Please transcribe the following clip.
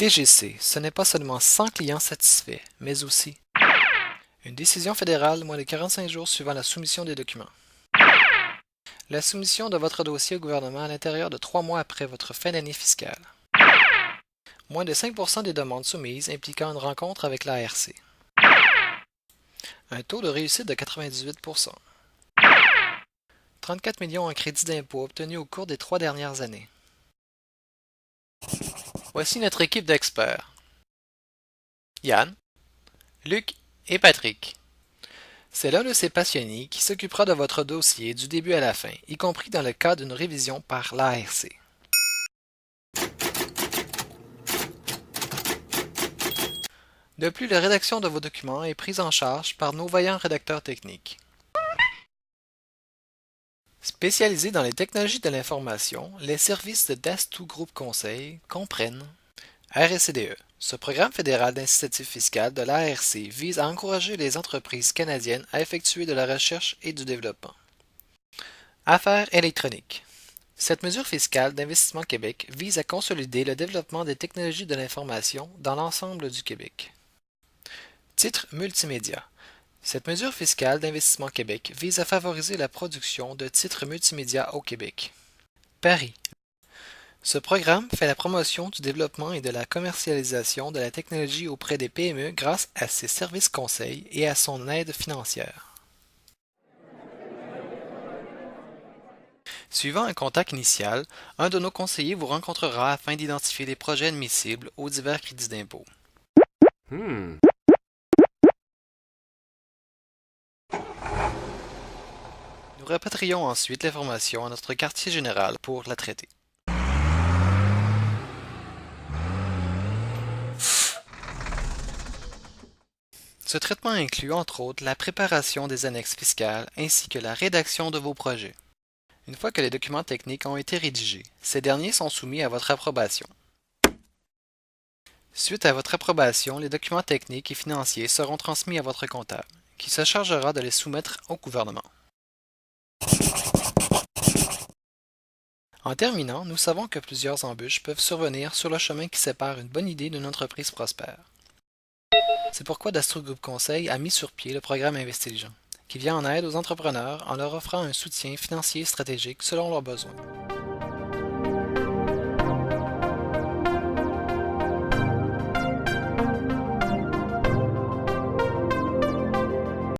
DGC, ce n'est pas seulement 100 clients satisfaits, mais aussi une décision fédérale moins de 45 jours suivant la soumission des documents. La soumission de votre dossier au gouvernement à l'intérieur de 3 mois après votre fin d'année fiscale. Moins de 5% des demandes soumises impliquant une rencontre avec l'ARC. Un taux de réussite de 98%. 34 millions en crédit d'impôt obtenus au cours des 3 dernières années. Voici notre équipe d'experts. Yann, Luc et Patrick. C'est l'un de ces passionnés qui s'occupera de votre dossier du début à la fin, y compris dans le cas d'une révision par l'ARC. De plus, la rédaction de vos documents est prise en charge par nos vaillants rédacteurs techniques. Spécialisés dans les technologies de l'information, les services de DAS2 Group Conseil comprennent RSCDE. Ce programme fédéral d'incitatif fiscal de l'ARC vise à encourager les entreprises canadiennes à effectuer de la recherche et du développement. Affaires électroniques. Cette mesure fiscale d'Investissement Québec vise à consolider le développement des technologies de l'information dans l'ensemble du Québec. Titres multimédia. Cette mesure fiscale d'Investissement Québec vise à favoriser la production de titres multimédia au Québec. Paris. Ce programme fait la promotion du développement et de la commercialisation de la technologie auprès des PME grâce à ses services conseils et à son aide financière. Suivant un contact initial, un de nos conseillers vous rencontrera afin d'identifier les projets admissibles aux divers crédits d'impôt. Nous rapatrions ensuite l'information à notre quartier général pour la traiter. Ce traitement inclut entre autres la préparation des annexes fiscales ainsi que la rédaction de vos projets. Une fois que les documents techniques ont été rédigés, ces derniers sont soumis à votre approbation. Suite à votre approbation, les documents techniques et financiers seront transmis à votre comptable, qui se chargera de les soumettre au gouvernement. En terminant, nous savons que plusieurs embûches peuvent survenir sur le chemin qui sépare une bonne idée d'une entreprise prospère. C'est pourquoi DAS2 Group Conseil a mis sur pied le programme Investilligent, qui vient en aide aux entrepreneurs en leur offrant un soutien financier stratégique selon leurs besoins.